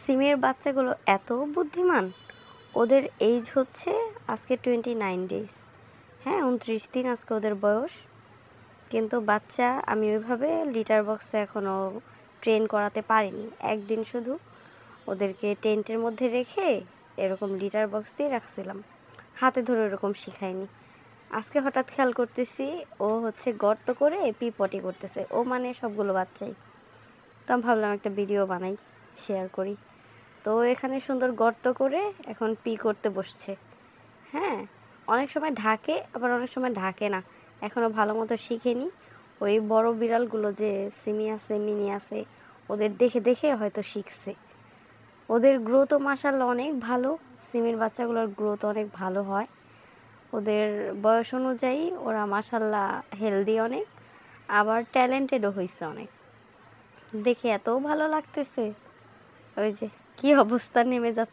সিমের বাচ্চাগুলো এত বুদ্ধিমান, ওদের এইজ হচ্ছে আজকে 29 ডেজ, হ্যাঁ 29 দিন আজকে ওদের বয়স। কিন্তু বাচ্চা আমি ওইভাবে লিটার বক্সে এখনও ট্রেন করাতে পারিনি। একদিন শুধু ওদেরকে টেন্টের মধ্যে রেখে এরকম লিটার বক্স দিয়ে রাখছিলাম, হাতে ধরে এরকম শিখাইনি। আজকে হঠাৎ খেয়াল করতেছি ও হচ্ছে গর্ত করে পি পটি করতেছে, ও মানে সবগুলো বাচ্চাই। তো আমি ভাবলাম একটা ভিডিও বানাই, শেয়ার করি। তো এখানে সুন্দর গর্ত করে এখন পি করতে বসছে। হ্যাঁ, অনেক সময় ঢাকে, আবার অনেক সময় ঢাকে না, এখনও ভালো মতো শিখেনি। ওই বড় বিড়ালগুলো যে সিমি আছে মিনি আছে, ওদের দেখে দেখে হয়তো শিখছে। ওদের গ্রোথও মাশাআল্লাহ অনেক ভালো, সিমির বাচ্চাগুলোর গ্রোথ অনেক ভালো হয়। ওদের বয়স অনুযায়ী ওরা মাশাআল্লাহ হেলদি অনেক, আবার ট্যালেন্টেডও হয়েছে অনেক। দেখে এত ভালো লাগতেছে, ওই যে কি অবস্থা নেমে যাচ্ছে।